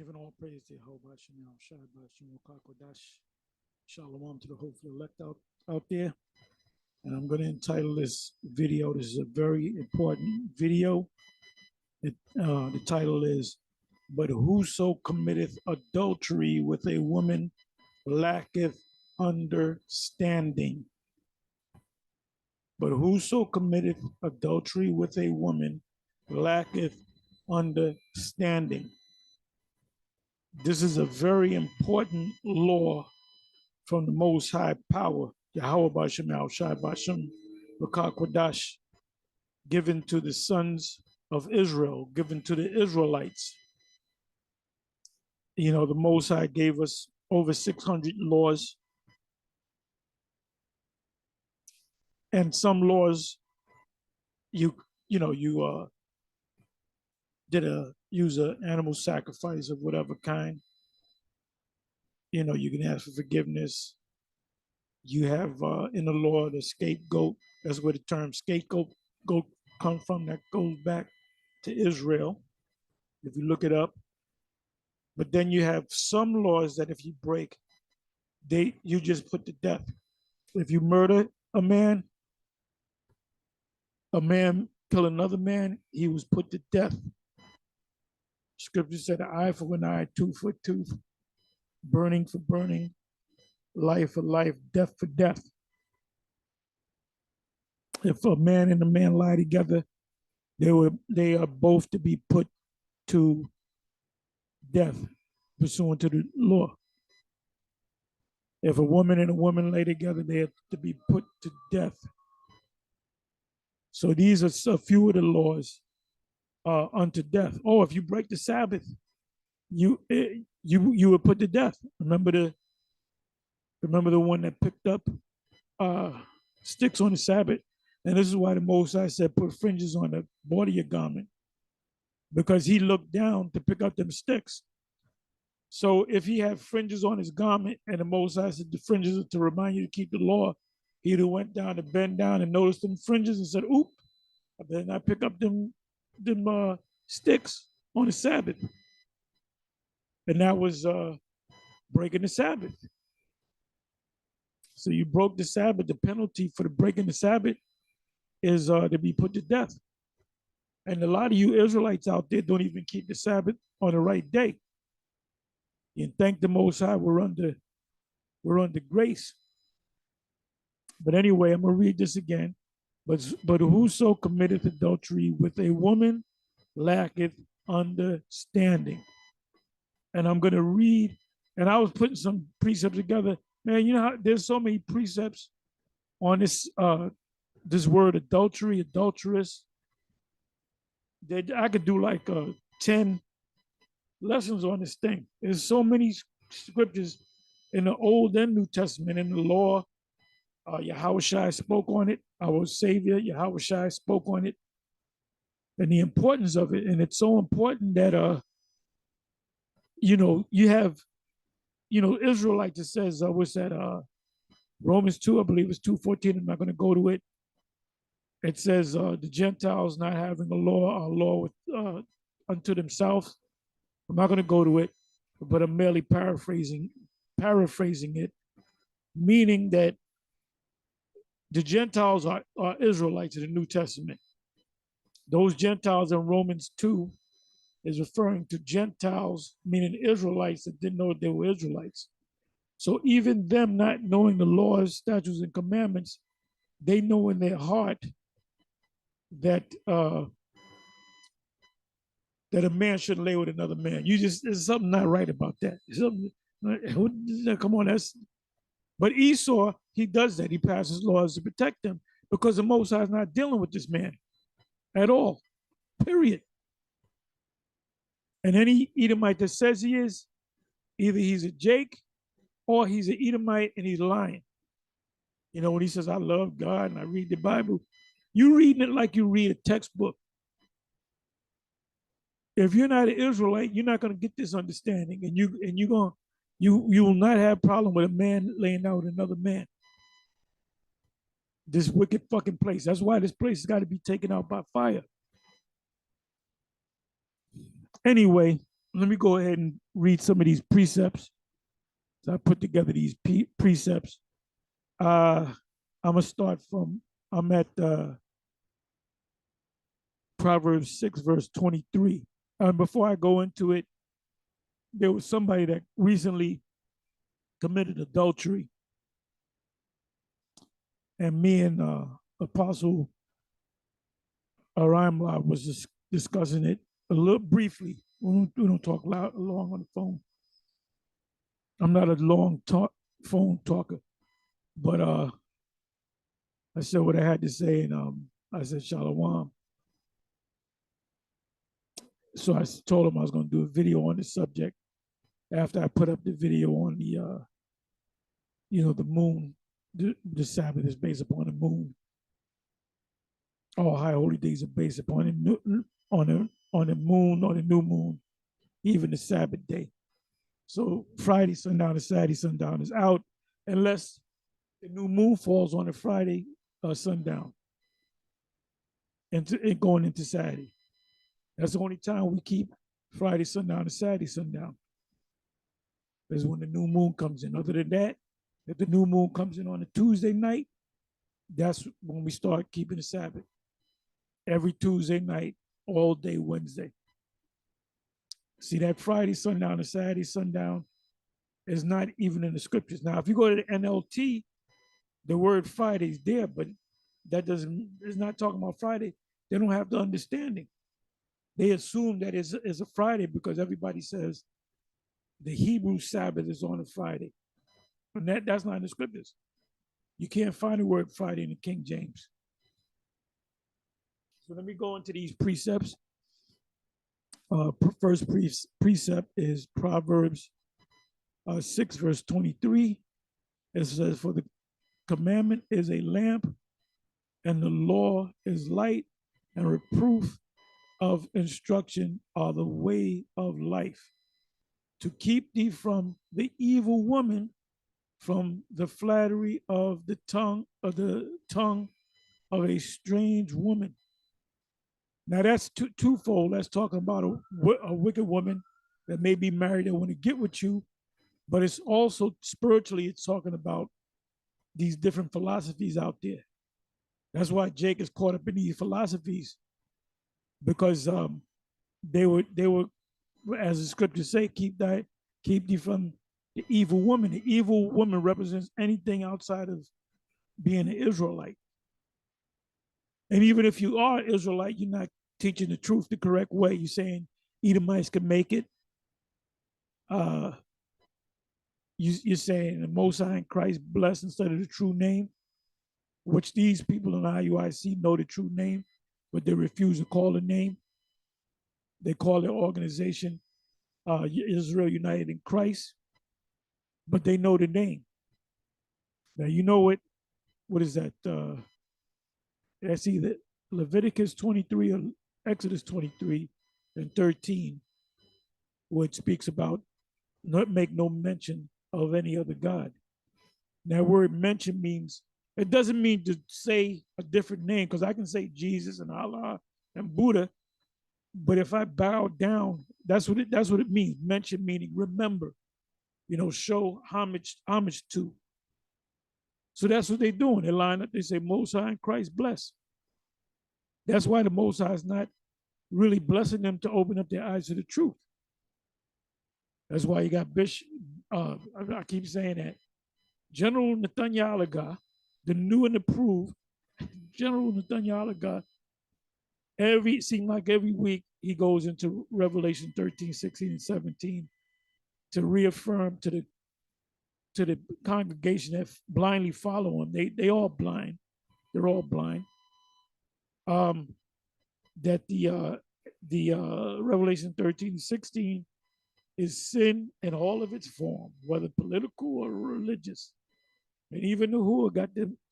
Giving all praise to Yahawah, Qadash. Shalom to the hopeful elect out there. And I'm going to entitle this video, this is a very important video. The title is, "But whoso committeth adultery with a woman lacketh understanding." But whoso committeth adultery with a woman lacketh understanding. This is a very important law from the Most High Power, Yahawah Qadash, given to the sons of Israel, given to the Israelites. You know, the Most High gave us over 600 laws. And some laws, you use an animal sacrifice of whatever kind. You know, you can ask for forgiveness. You have in the law the scapegoat. That's where the term scapegoat comes from. That goes back to Israel, if you look it up. But then you have some laws that if you break, you just put to death. If you murder a man kill another man, he was put to death. Scripture said, an eye for an eye, tooth for tooth, burning for burning, life for life, death for death. If a man and a man lie together, they are both to be put to death pursuant to the law. If a woman and a woman lay together, they are to be put to death. So these are a few of the laws unto death. Oh, if you break the Sabbath, you were put to death. Remember the one that picked up sticks on the Sabbath, and this is why the Most High said, "Put fringes on the border of your garment," because he looked down to pick up them sticks. So if he had fringes on his garment, and the Most High said the fringes are to remind you to keep the law, he'd have went down to bend down and noticed them fringes and said, "Oop, I better not pick up them sticks on the Sabbath." And that was breaking the Sabbath. So you broke the Sabbath. The penalty for the breaking the Sabbath is to be put to death. And a lot of you Israelites out there don't even keep the Sabbath on the right day. And thank the Most High, we're under grace. But anyway, I'm gonna read this again. But whoso committeth adultery with a woman lacketh understanding. And I'm going to read, and I was putting some precepts together. Man, you know how there's so many precepts on this this word adultery, adulteress, that I could do like 10 lessons on this thing. There's so many scriptures in the Old and New Testament, in the law. Yahawashi spoke on it. Our Savior, Yahawashi, spoke on it, and the importance of it. And it's so important that you have, Israelites. It says, what's that? Romans 2, I believe it's 2:14. I'm not going to go to it. It says the Gentiles not having a law with unto themselves. I'm not going to go to it, but I'm merely paraphrasing it, meaning that the Gentiles are Israelites in the New Testament. Those Gentiles in Romans 2 is referring to Gentiles, meaning Israelites that didn't know they were Israelites. So even them not knowing the laws, statutes, and commandments, they know in their heart that that a man shouldn't lay with another man. There's something not right about that. Come on, but Esau, he does that. He passes laws to protect them because the Most High is not dealing with this man at all, period. And any Edomite that says he is, either he's a Jake or he's an Edomite and he's lying. You know, when he says, "I love God and I read the Bible," you reading it like you read a textbook. If you're not an Israelite, you're not going to get this understanding, and you will not have a problem with a man laying out with another man. This wicked fucking place. That's why this place has got to be taken out by fire. Anyway, let me go ahead and read some of these precepts. So I put together these precepts. I'm gonna start from, I'm at Proverbs 6, verse 23. Before I go into it, there was somebody that recently committed adultery, and me and Apostle Arimla was just discussing it a little briefly. We don't talk long on the phone. I'm not a long phone talker, but I said what I had to say, and I said Shalom. So I told him I was going to do a video on the subject after I put up the video on the, the moon. The Sabbath is based upon the moon. All high holy days are based upon the moon, or the new moon, even the Sabbath day. So Friday sundown to Saturday sundown is out, unless the new moon falls on a Friday sundown and going into Saturday. That's the only time we keep Friday sundown to Saturday sundown, is when the new moon comes in. Other than that, if the new moon comes in on a Tuesday night, that's when we start keeping the Sabbath. Every Tuesday night, all day Wednesday. See, that Friday sundown to Saturday sundown is not even in the scriptures. Now, if you go to the NLT, the word Friday is there, but it's not talking about Friday. They don't have the understanding. They assume that it's a Friday because everybody says the Hebrew Sabbath is on a Friday. And that's not in the scriptures. You can't find the word Friday in the King James. So let me go into these precepts. First precept is Proverbs 6, verse 23. It says, for the commandment is a lamp, and the law is light, and reproof of instruction are the way of life, to keep thee from the evil woman, from the flattery of the tongue of a strange woman. Now that's twofold. That's talking about a wicked woman that may be married that want to get with you, but it's also spiritually, it's talking about these different philosophies out there. That's why Jake is caught up in these philosophies, because they were, as the scriptures say, keep thee from the evil woman. The evil woman represents anything outside of being an Israelite. And even if you are an Israelite, you're not teaching the truth the correct way. You're saying Edomites can make it. You're saying the Most High in Christ blessed instead of the true name, which these people in IUIC know the true name, but they refuse to call the name. They call their organization Israel United in Christ, but they know the name. Now, you know what is that? That's either Leviticus 23 or Exodus 23 and 13, which speaks about not make no mention of any other God. That word mention means, it doesn't mean to say a different name, because I can say Jesus and Allah and Buddha, but if I bow down, that's what it means. Mention meaning remember, show homage to. So that's what they're doing. They line up, they say Most High in Christ bless. That's why the Most High is not really blessing them to open up their eyes to the truth. That's why you got Bishop, I keep saying that, General Nathaniah, the new and approved General Nathaniah, seems like every week he goes into Revelation 13, 16, and 17 to reaffirm to the congregation that blindly follow him. They all blind. They're all blind. That the Revelation 13, 16 is sin in all of its form, whether political or religious. And even the Yahuwah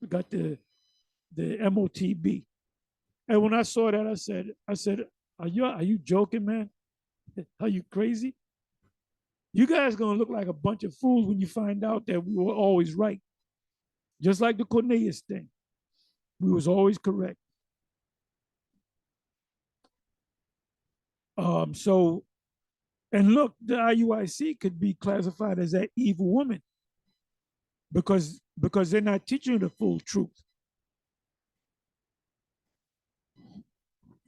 got the MOTB. And when I saw that, I said, are you joking, man? Are you crazy? You guys gonna look like a bunch of fools when you find out that we were always right. Just like the Cornelius thing. We was always correct. So And look, the IUIC could be classified as that evil woman because they're not teaching the full truth.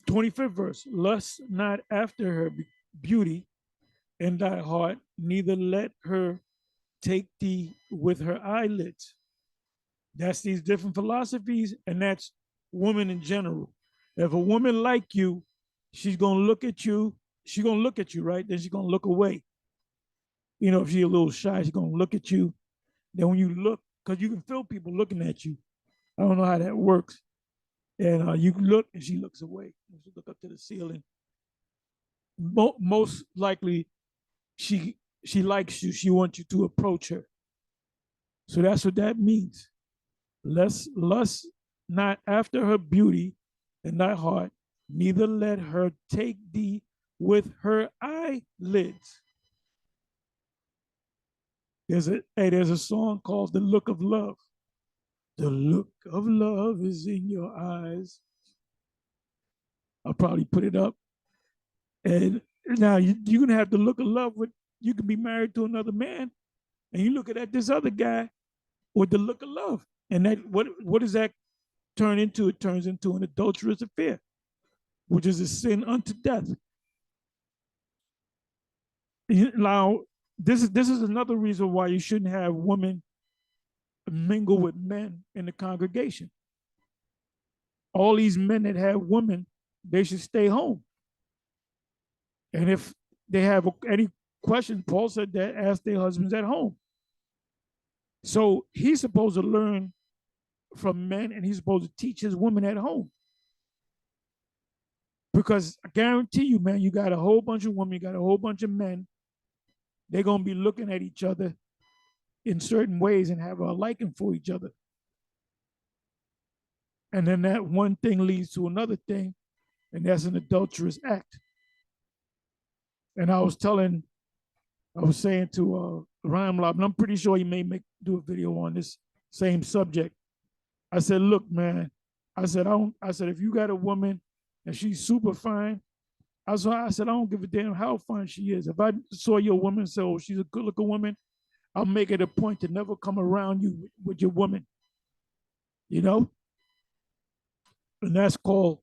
25th verse, lust not after her beauty in thy heart, neither let her take thee with her eyelids. That's these different philosophies, and that's women in general. If a woman like you, she's gonna look at you, she's gonna look at you, right? Then she's gonna look away. You know, if she's a little shy, she's gonna look at you. Then when you look, because you can feel people looking at you. I don't know how that works. And you look, and she looks away. She look up to the ceiling. Most likely, she likes you. She wants you to approach her. So that's what that means. Lust not after her beauty in thy heart, neither let her take thee with her eyelids. There's a song called "The Look of Love." The look of love is in your eyes. I'll probably put it up. And now you're gonna have to look of love with. You can be married to another man, and you looking at this other guy with the look of love, and that what does that turn into? It turns into an adulterous affair, which is a sin unto death. Now, this is another reason why you shouldn't have women mingle with men in the congregation. All these men that have women, they should stay home. And if they have any questions, Paul said that ask their husbands at home. So he's supposed to learn from men, and he's supposed to teach his women at home. Because I guarantee you, man, you got a whole bunch of women, you got a whole bunch of men. They're going to be looking at each other in certain ways and have a liking for each other. And then that one thing leads to another thing, and that's an adulterous act. And I was saying to Ryan Lob, and I'm pretty sure he may do a video on this same subject. I said, look, man, I said, if you got a woman and she's super fine, I said, I don't give a damn how fine she is. If I saw your woman and say, oh, she's a good looking woman, I'll make it a point to never come around you with your woman, you know? And that's called,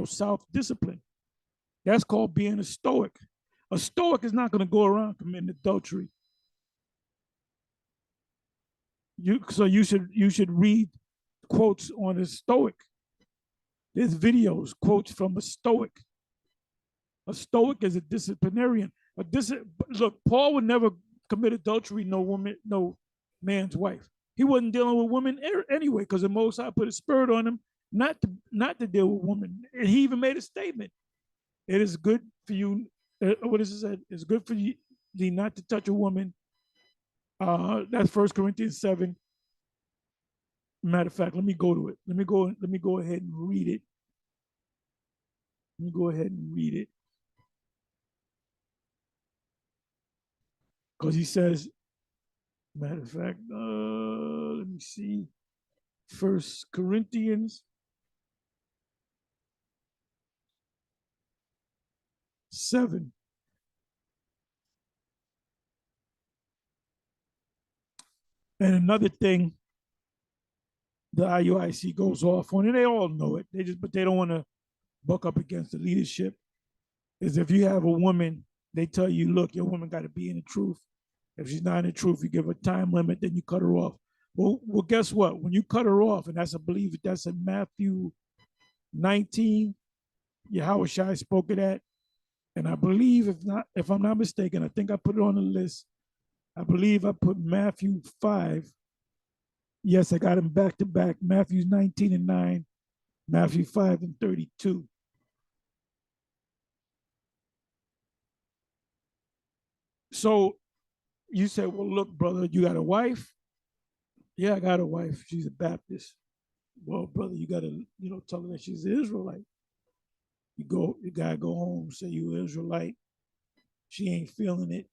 self-discipline. That's called being a stoic. A stoic is not going to go around committing adultery. So you should read quotes on a stoic. There's videos, quotes from a stoic. A stoic is a disciplinarian. Look, Paul would never commit adultery, no man's wife. He wasn't dealing with women anyway, because the Most High put a spirit on him not to deal with women. And he even made a statement. It is good for you. What is it said? It's good for you not to touch a woman. That's 1 Corinthians 7. Matter of fact, let me go to it. Let me go ahead and read it. Let me go ahead and read it. Because he says, matter of fact, let me see. 1 Corinthians 7. And another thing the IUIC goes off on, and they all know it, but they don't want to buck up against the leadership, is if you have a woman, they tell you, look, your woman got to be in the truth. If she's not in the truth, you give her a time limit, then you cut her off. Well, guess what? When you cut her off, and I believe that's in Matthew 19, Yahawashi spoke of that. And I believe, if I'm not mistaken, I think I put it on the list. I believe I put Matthew 5. Yes, I got them back to back. Matthew 19 and 9, Matthew 5 and 32. So you said, well, look, brother, you got a wife? Yeah, I got a wife. She's a Baptist. Well, brother, you got to, tell her that she's an Israelite. You gotta go home, say you're an Israelite. She ain't feeling it.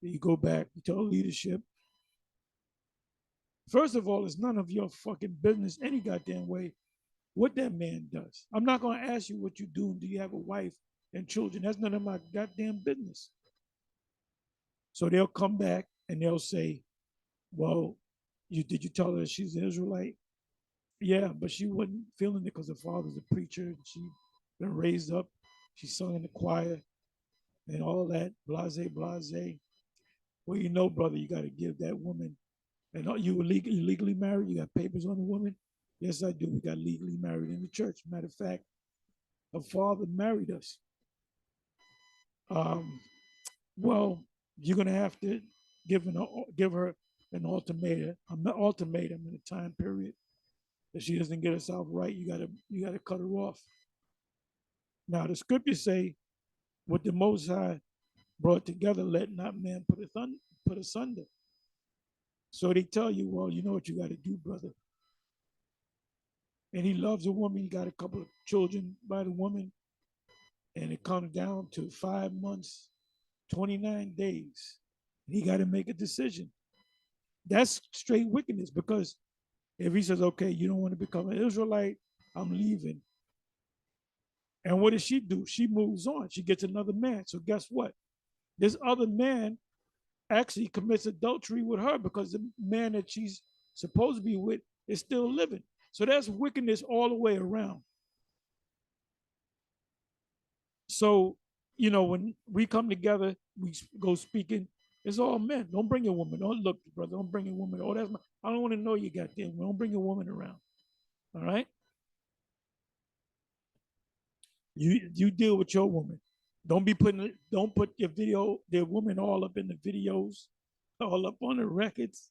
Then you go back, you tell leadership. First of all, it's none of your fucking business any goddamn way what that man does. I'm not gonna ask you what you do. Do you have a wife? and children. That's none of my goddamn business. So they'll come back and they'll say, well, did you tell her she's an Israelite? Yeah, but she wasn't feeling it because her father's a preacher and she been raised up. She sung in the choir and all that, blase, blase. Well, you know, brother, you got to give that woman, and you were legally married? You got papers on the woman? Yes, I do. We got legally married in the church. Matter of fact, her father married us. Well, you're going to have to give her an ultimatum in a time period. If she doesn't get herself right, you gotta cut her off. Now the scriptures say, what the Most High brought together, let not man put asunder. So they tell you, well, you know what you got to do, brother. And he loves a woman. He got a couple of children by the woman, and it comes down to 5 months, 29 days. And he got to make a decision. That's straight wickedness, because if he says, okay, you don't want to become an Israelite, I'm leaving. And what does she do? She moves on. She gets another man. So guess what? This other man actually commits adultery with her, because the man that she's supposed to be with is still living. So that's wickedness all the way around. So, you know, when we come together, we go speaking, it's all men. Don't bring your woman. Don't look, brother. Don't bring your woman. Oh, I don't want to know you got there. Don't bring your woman around. All right? You deal with your woman. Don't put their woman all up in the videos, all up on the records,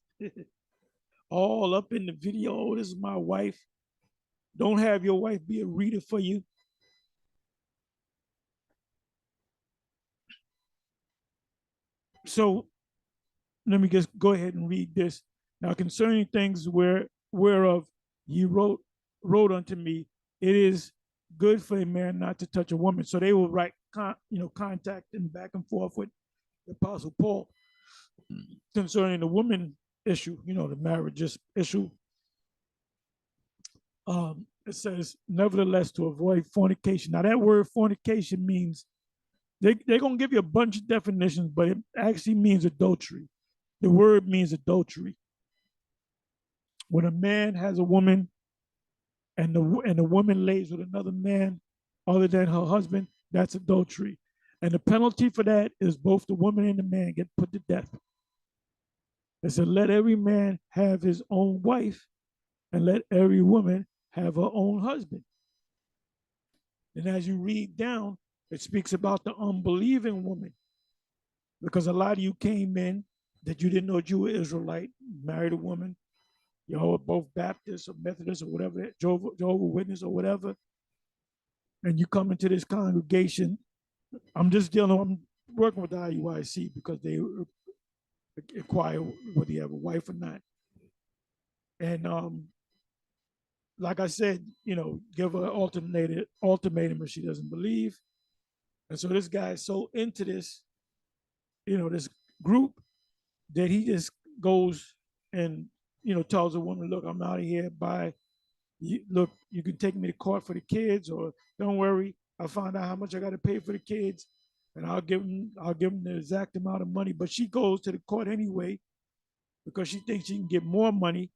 all up in the video. Oh, this is my wife. Don't have your wife be a reader for you. So let me just go ahead and read this. Now, concerning things whereof ye wrote unto me, it is good for a man not to touch a woman. So they will write, contact and back and forth with the Apostle Paul concerning the woman issue, the marriage issue. It says, nevertheless, to avoid fornication. Now, that word fornication means, they're going to give you a bunch of definitions, but it actually means adultery. The word means adultery. When a man has a woman and the woman lays with another man other than her husband, that's adultery. And the penalty for that is both the woman and the man get put to death. It said, let every man have his own wife, and let every woman have her own husband. And as you read down, it speaks about the unbelieving woman, because a lot of you came in that you didn't know you were Israelite, married a woman, both Baptist or Methodist or whatever, Jehovah's Witness or whatever, and you come into this congregation. I'm working with the IUIC because they inquire whether you have a wife or not. And like I said, give her an ultimatum if she doesn't believe. And so this guy is so into this, this group, that he just goes and, tells a woman, look, I'm out of here. Bye. Look, you can take me to court for the kids, or don't worry, I'll find out how much I got to pay for the kids, and I'll give them the exact amount of money. But she goes to the court anyway because she thinks she can get more money.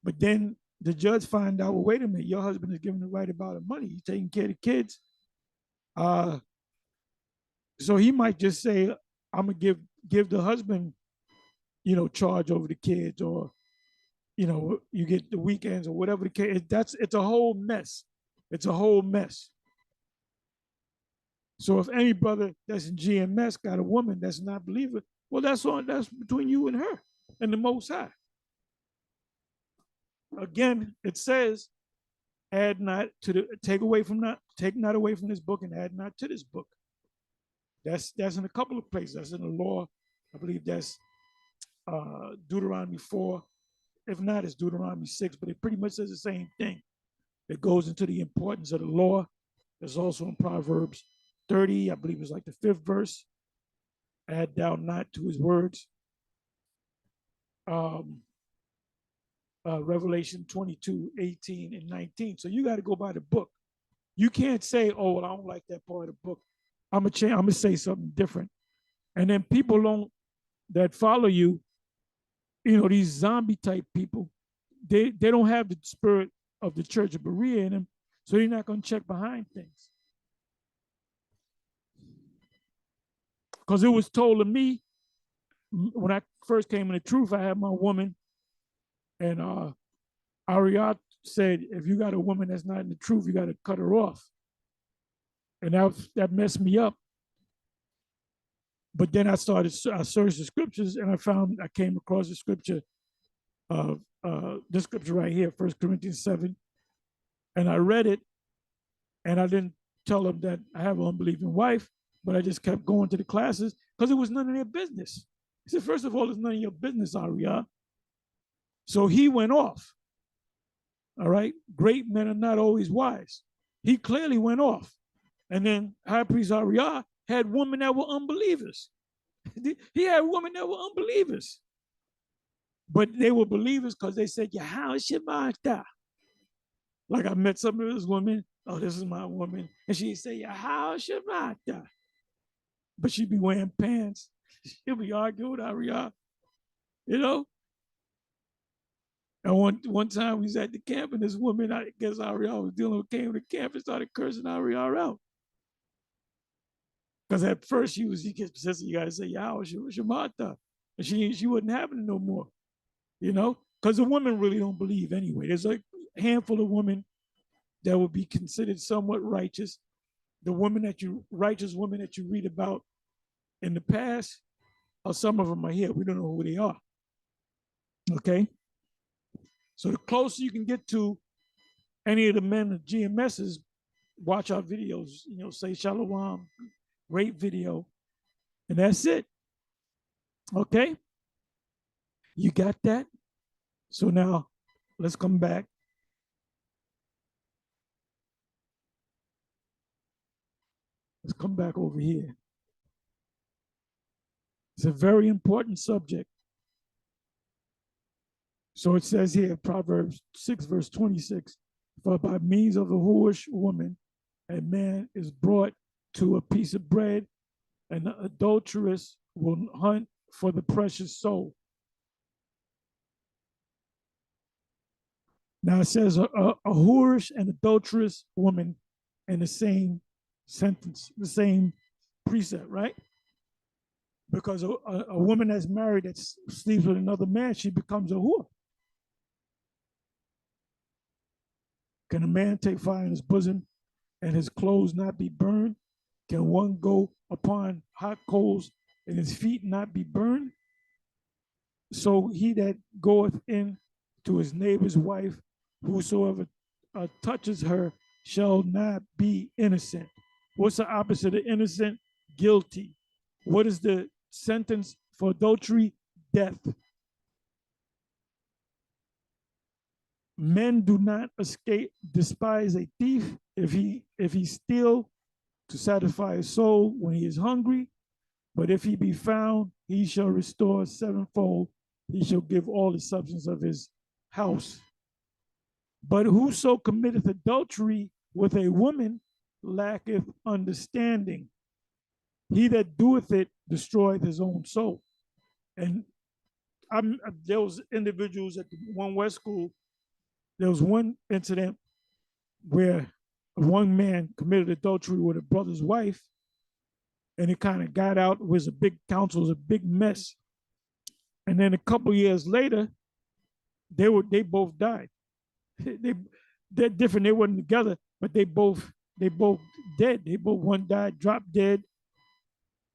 But then the judge find out, well, wait a minute, your husband is giving the right amount of money. He's taking care of the kids. So he might just say, I'm gonna give the husband, charge over the kids, or you get the weekends or whatever the case. It's a whole mess. It's a whole mess. So if any brother that's in GMS got a woman that's not believer, well, that's between you and her and the Most High. Again, it says, take not away from this book, and add not to this book. That's in a couple of places. That's in the law. I believe that's Deuteronomy 4. If not, it's Deuteronomy 6, but it pretty much says the same thing. It goes into the importance of the law. There's also in Proverbs 30, I believe it's like the 5th verse. Add thou not to his words. Revelation 22, 18, and 19. So you got to go by the book. You can't say, oh, well, I don't like that part of the book. I'm gonna change. I'm gonna say something different, and then people don't that follow you. You know, these zombie type people, they don't have the spirit of the Church of Berea in them, so they're not gonna check behind things. Because it was told to me when I first came in the truth, I had my woman, and Ariat said, if you got a woman that's not in the truth, you got to cut her off. And that messed me up. But then I searched the scriptures, and I came across the scripture, this scripture right here, 1 Corinthians 7. And I read it, and I didn't tell them that I have an unbelieving wife, but I just kept going to the classes because it was none of their business. He said, first of all, it's none of your business, Ariat. So he went off. All right. Great men are not always wise. He clearly went off. And then High Priest Ariat had women that were unbelievers. He had women that were unbelievers. But they were believers because they said, Yahawashi. Like I met some of this women. Oh, this is my woman. And she'd say, Yahawashi. But she'd be wearing pants. She'll be arguing with Ariat. You know? And one time we was at the camp, and this woman, I guess Ariat was dealing with, came to camp and started cursing Ariat out. Because at first he kept persisting, you got to say, Yahawashi, and she wasn't having it no more, you know? Because the women really don't believe anyway. There's a handful of women that would be considered somewhat righteous. The righteous women that you read about in the past, or some of them are here. We don't know who they are. Okay? So the closer you can get to any of the men of GMSs, watch our videos, you know, say Shalom, great video, and that's it. Okay? You got that? So now let's come back. Let's come back over here. It's a very important subject. So it says here, Proverbs 6, verse 26, for by means of a whorish woman, a man is brought to a piece of bread, and the adulteress will hunt for the precious soul. Now it says a whorish and adulterous woman in the same sentence, the same precept, right? Because a woman that's married that sleeps with another man, she becomes a whore. Can a man take fire in his bosom and his clothes not be burned? Can one go upon hot coals and his feet not be burned? So he that goeth in to his neighbor's wife, whosoever touches her shall not be innocent. What's the opposite of innocent? Guilty. What is the sentence for adultery? Death. Men do not despise a thief if he steal to satisfy his soul when he is hungry. But if he be found, he shall restore sevenfold. He shall give all the substance of his house. But whoso committeth adultery with a woman lacketh understanding. He that doeth it destroyeth his own soul. And there was individuals at the One West School. There was one incident where one man committed adultery with a brother's wife, and it kind of got out. It was a big council, it was a big mess. And then a couple years later, they both died. They're different. They weren't together, but they both dead. One died, dropped dead.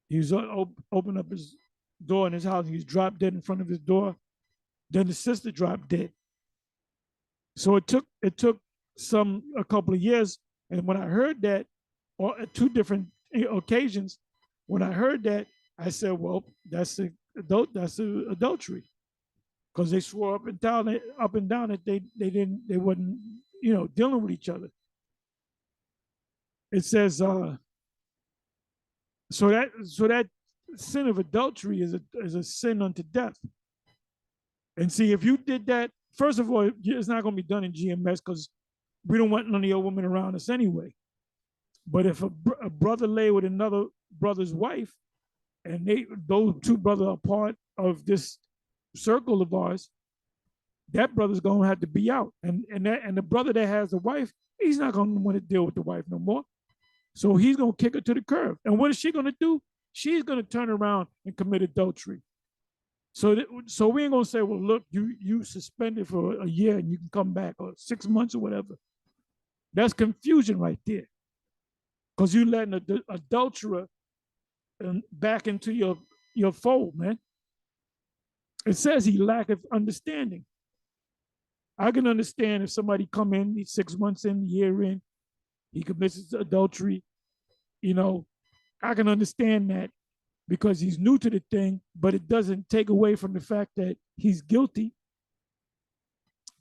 He was opened up his door in his house. He was dropped dead in front of his door. Then the sister dropped dead. So it took a couple of years, and when I heard that, or at two different occasions, when I heard that, I said, "Well, that's adultery," because they swore up and down that they wasn't dealing with each other. It says so that sin of adultery is a sin unto death. And see, if you did that, first of all, it's not going to be done in GMS because we don't want none of your women around us anyway. But if a brother lay with another brother's wife, and those two brothers are part of this circle of ours, that brother's gonna have to be out. And the brother that has a wife, he's not gonna want to deal with the wife no more. So he's gonna kick her to the curb. And what is she gonna do? She's gonna turn around and commit adultery. So we ain't gonna say, well, look, you suspended for a year and you can come back, or 6 months or whatever. That's confusion right there. Because you letting an adulterer back into your fold, man. It says he lacketh understanding. I can understand if somebody come in, he's 6 months in, a year in, he commits adultery. You know, I can understand that because he's new to the thing, but it doesn't take away from the fact that he's guilty.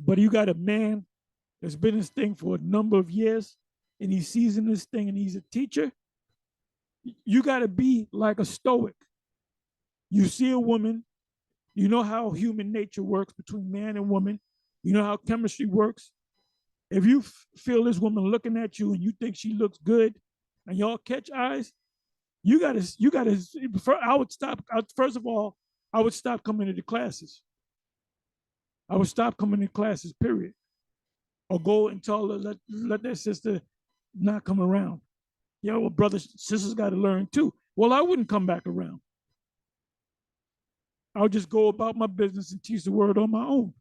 But you got a man that's been in this thing for a number of years, and he's seasoned this thing, and he's a teacher. You got to be like a stoic. You see a woman, you know how human nature works between man and woman. You know how chemistry works. If you feel this woman looking at you and you think she looks good, and y'all catch eyes, you gotta. I would stop. First of all, I would stop coming to the classes. I would stop coming to classes, period. Or go and tell her, let that sister not come around. Yeah, well, brothers, sisters got to learn too. Well, I wouldn't come back around. I'll just go about my business and teach the word on my own.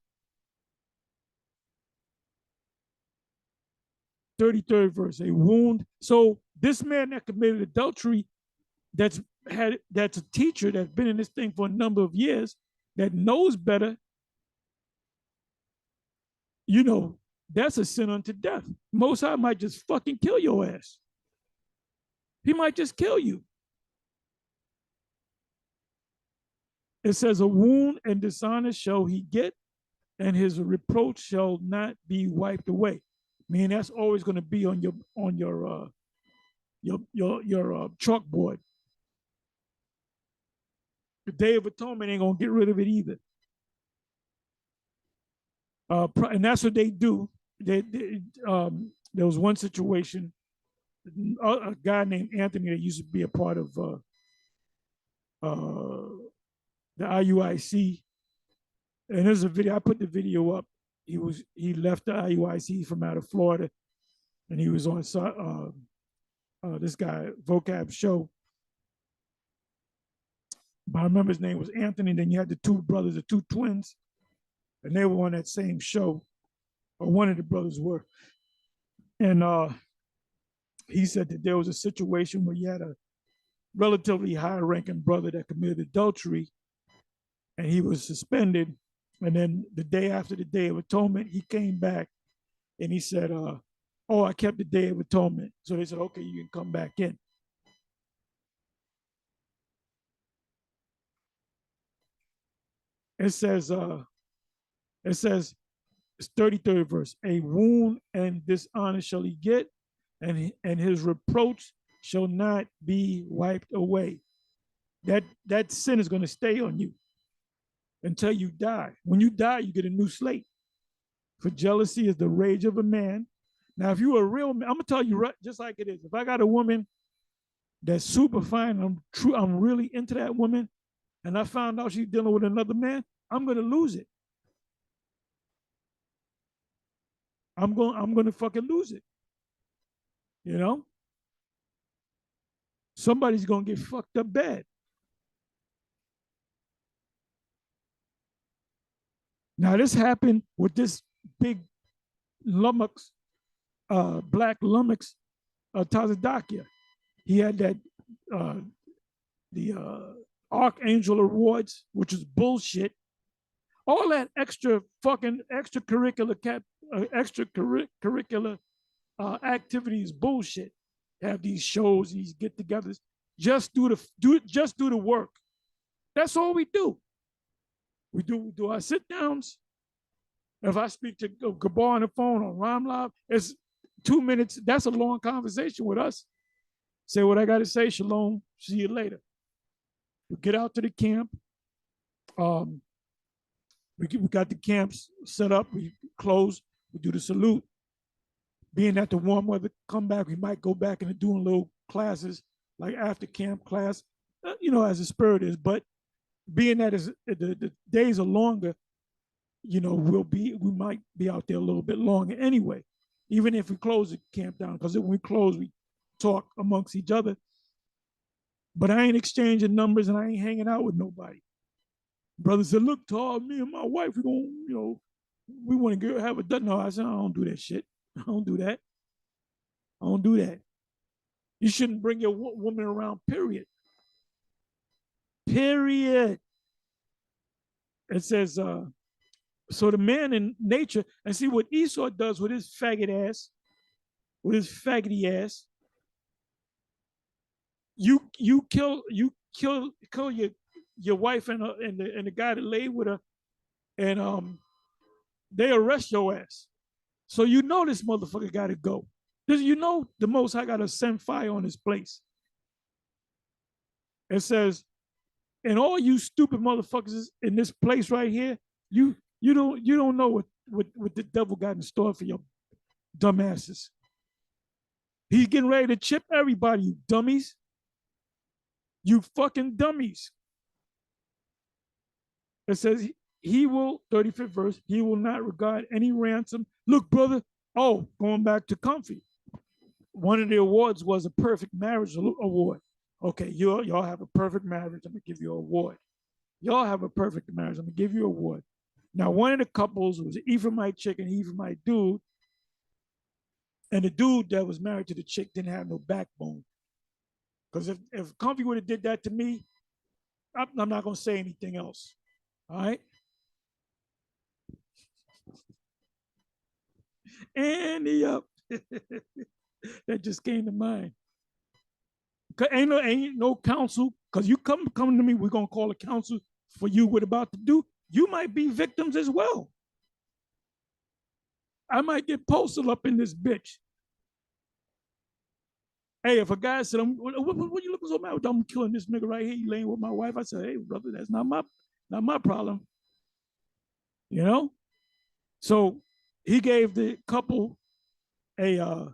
33rd verse, a wound. So this man that committed adultery, that's a teacher that's been in this thing for a number of years, that knows better, you know, that's a sin unto death. Most High might just fucking kill your ass. He might just kill you. It says, a wound and dishonor shall he get, and his reproach shall not be wiped away. I mean, that's always going to be on your chalkboard. The Day of Atonement ain't going to get rid of it either. And that's what they do. There was one situation, a guy named Anthony that used to be a part of the IUIC. And there's a video, I put the video up. He left the IUIC from out of Florida, and he was on this guy, Vocab show. But I remember his name was Anthony. Then you had the two brothers, the two twins, and they were on that same show, or one of the brothers were. And he said that there was a situation where you had a relatively high-ranking brother that committed adultery, and he was suspended. And then the day after the Day of Atonement, he came back and he said, oh, I kept the Day of Atonement. So they said, okay, you can come back in. It says, it's 33rd verse, a wound and dishonor shall he get, and his reproach shall not be wiped away. That sin is going to stay on you until you die. When you die, you get a new slate. For jealousy is the rage of a man. Now, if you're a real man, I'm gonna tell you right, just like it is. If I got a woman that's super fine, I'm really into that woman, and I found out she's dealing with another man, I'm gonna lose it. I'm gonna fucking lose it. You know? Somebody's gonna get fucked up bad. Now, this happened with this big lummox, black lummox, Tazadakia. He had that, the Archangel Awards, which is bullshit. All that extracurricular activities, bullshit. Have these shows, these get-togethers. Just do the work. That's all we do. We do our sit downs. If I speak to Gabar on the phone on Ramlab, it's 2 minutes. That's a long conversation with us. Say what I got to say. Shalom. See you later. We get out to the camp. We got the camps set up. We close. We do the salute. being that the warm weather come back, we might go back into doing little classes like after camp class, as the spirit is. But being that the days are longer, we might be out there a little bit longer anyway, even if we close the camp down, because when we close, we talk amongst each other. But I ain't exchanging numbers and I ain't hanging out with nobody. Brother said, look, Todd, me and my wife, we're going to, we want to have a done. No, I said, I don't do that shit. I don't do that. I don't do that. You shouldn't bring your woman around, period. Period. It says, so the man in nature, and see what Esau does with his faggot ass, with his faggoty ass. You kill your wife and the guy that laid with her, and they arrest your ass. So this motherfucker got to go. The Most High got to send fire on his place. It says, and all you stupid motherfuckers in this place right here, you don't know what the devil got in store for your dumbasses. He's getting ready to chip everybody, you dummies. You fucking dummies. It says he will, 35th verse, he will not regard any ransom. Look, brother, going back to comfy. One of the awards was a perfect marriage award. Okay, y'all have a perfect marriage. I'm going to give you an award. Y'all have a perfect marriage. I'm going to give you an award. Now, one of the couples was an Ephraimite chick and an Ephraimite dude. And the dude that was married to the chick didn't have no backbone. Because if Comfy would have did that to me, I'm not going to say anything else. All right? And that just came to mind. Ain't no counsel, because you come to me, we're going to call a counsel for you what about to do. You might be victims as well. I might get posted up in this bitch. Hey, if a guy said, what you looking so mad with? I'm killing this nigga right here. You laying with my wife. I said, hey, brother, that's not my problem. So he gave the couple a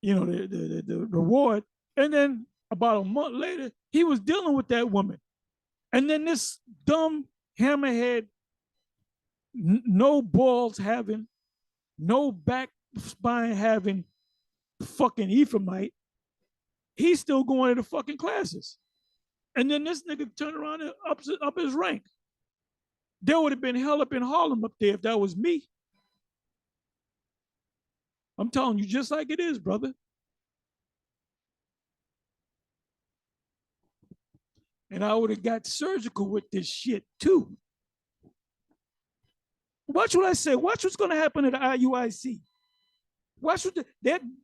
the reward. And then about a month later, he was dealing with that woman. And then this dumb hammerhead, no balls having, no back spine having fucking Ephraimite, he's still going to the fucking classes. And then this nigga turned around and up his rank. There would have been hell up in Harlem up there if that was me. I'm telling you, just like it is, brother. And I would have got surgical with this shit too. Watch what I say. Watch what's going to happen at the IUIC. Watch what the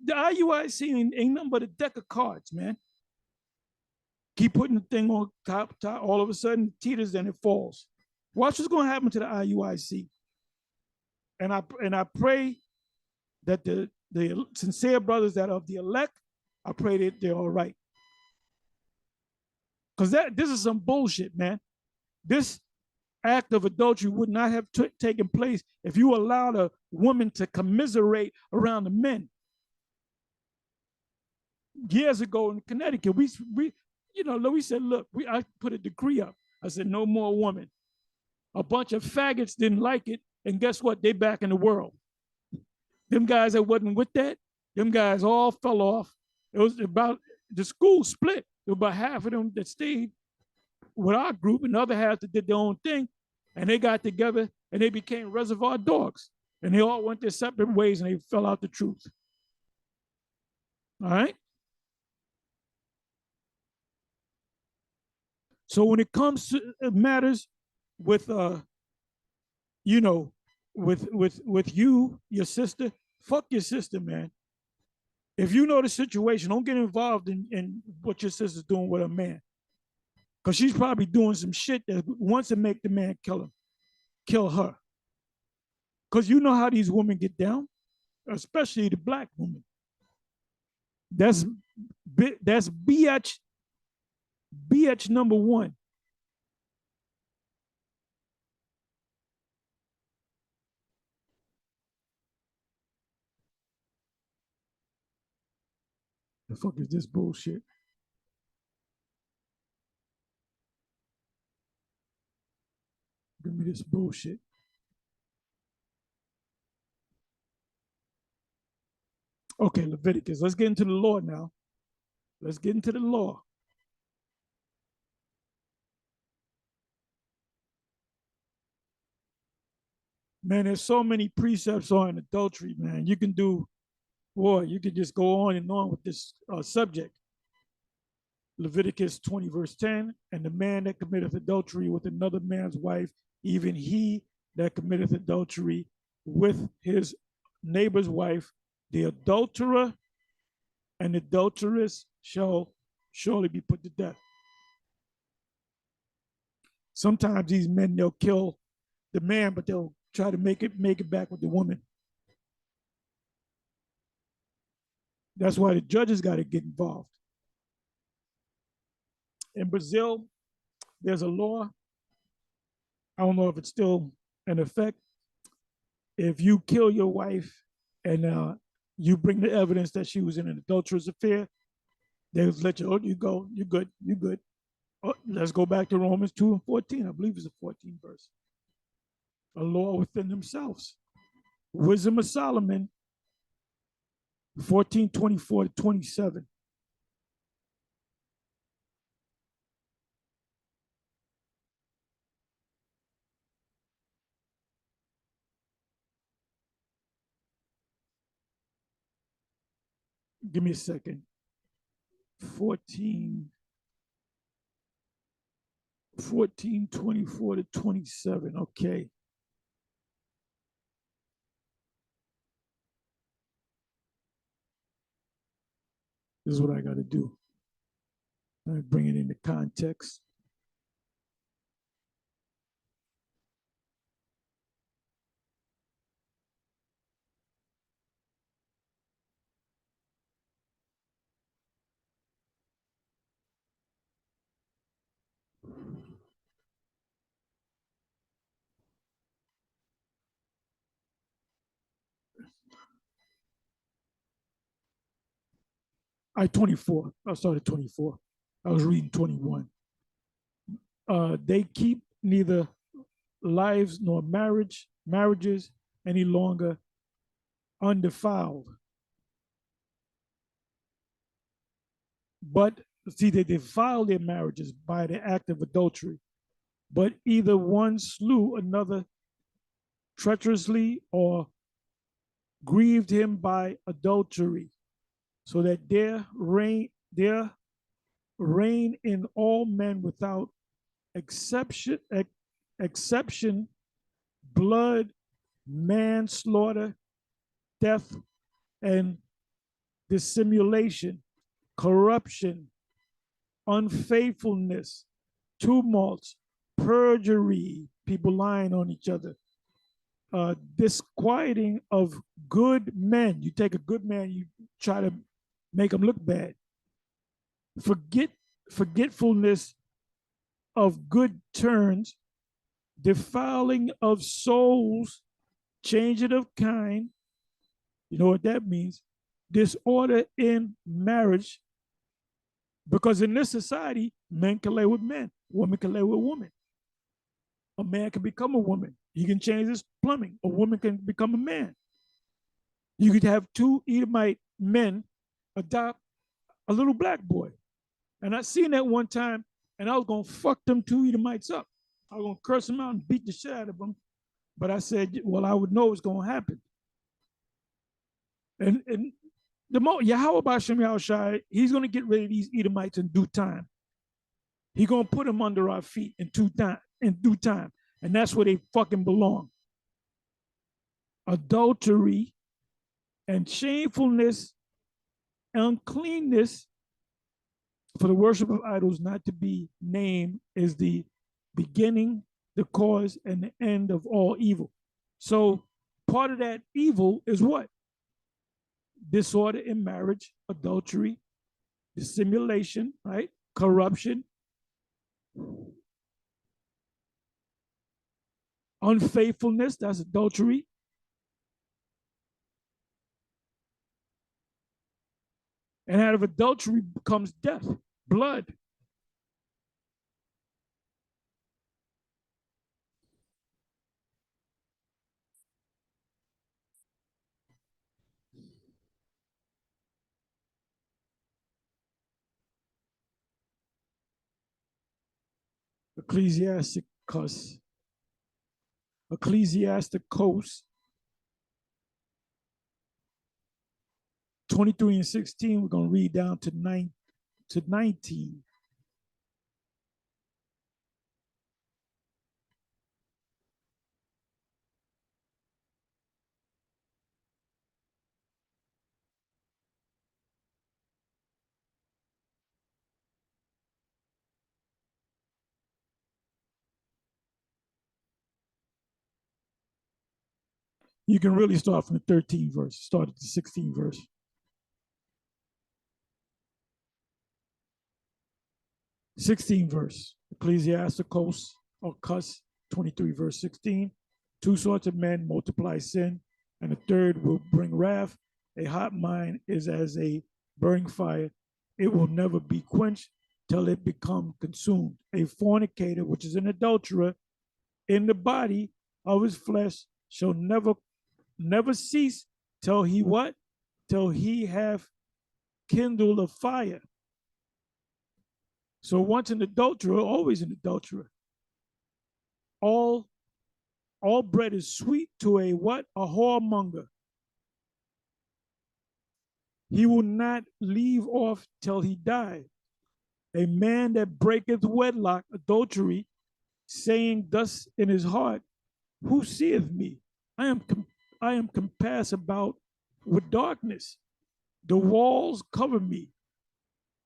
IUIC ain't nothing but a deck of cards, man. Keep putting the thing on top. All of a sudden, it teeters and it falls. Watch what's going to happen to the IUIC. And I pray that the sincere brothers that are of the elect, I pray that they're all right. Because this is some bullshit, man. This act of adultery would not have taken place if you allowed a woman to commiserate around the men. Years ago in Connecticut, we said, look, I put a decree up. I said, no more women. A bunch of faggots didn't like it, and guess what? They back in the world. Them guys that wasn't with that, them guys all fell off. It was about, the school split. There were about half of them that stayed with our group, and the other half that did their own thing, and they got together and they became reservoir dogs, and they all went their separate ways and they fell out the truth. All right. So when it comes to matters with with you, your sister, fuck your sister, man. If you know the situation, don't get involved in what your sister's doing with a man. Because she's probably doing some shit that wants to make the man kill her. Because you know how these women get down, especially the black woman. That's BH number one. The fuck is this bullshit? Give me this bullshit. Okay, Leviticus. Let's get into the law now. Let's get into the law. Man, there's so many precepts on adultery, man. You can do, boy, you could just go on and on with this subject. Leviticus 20, verse 10, and the man that committeth adultery with another man's wife, even he that committeth adultery with his neighbor's wife, the adulterer and adulteress shall surely be put to death. Sometimes these men, they'll kill the man, but they'll try to make it back with the woman. That's why the judges got to get involved. In Brazil, there's a law. I don't know if it's still in effect. If you kill your wife and you bring the evidence that she was in an adulterous affair, they'll let you, oh, you go, you're good, you're good. Oh, let's go back to Romans 2 and 14. I believe it's the 14th verse. A law within themselves. Wisdom of Solomon, 14:24 to 27. Give me a second. 14:24 to 27. Okay. This is what I got to do. Let me bring it into context. I 24. I started 24. I was reading 21. They keep neither lives nor marriages any longer undefiled. But see, they defile their marriages by the act of adultery. But either one slew another treacherously or grieved him by adultery, so that there reign in all men without exception blood, manslaughter, death, and dissimulation, corruption, unfaithfulness, tumults, perjury, people lying on each other, disquieting of good men. You take a good man, you try to make him look bad. Forgetfulness of good turns, defiling of souls, changing of kind. You know what that means? Disorder in marriage, because in this society, men can lay with men, women can lay with women. A man can become a woman. He can change his plumbing. A woman can become a man. You could have two Edomite men adopt a little black boy. And I seen that one time, and I was going to fuck them two Edomites up. I was going to curse them out and beat the shit out of them. But I said, well, I would know it's going to happen. And the Yahawah, he's going to get rid of these Edomites in due time. He's going to put them under our feet in due time. And that's where they fucking belong. Adultery and shamefulness, uncleanness for the worship of idols not to be named is the beginning, the cause, and the end of all evil. So part of that evil is what? Disorder in marriage, adultery, dissimulation, right? Corruption, unfaithfulness, that's adultery. And out of adultery comes death, blood. Ecclesiasticus, 23 and 16. We're going to read down to 19. You can really start from the 13th verse, start at the 16th verse. 16th verse, Ecclesiasticus, or Cuss, 23 verse 16. Two sorts of men multiply sin, and the third will bring wrath. A hot mind is as a burning fire. It will never be quenched till it become consumed. A fornicator, which is an adulterer, in the body of his flesh shall never cease till he what? Till he have kindled a fire. So once an adulterer, always an adulterer. All bread is sweet to a what? A whoremonger. He will not leave off till he die. A man that breaketh wedlock, adultery, saying thus in his heart, who seeth me? I am compassed about with darkness. The walls cover me,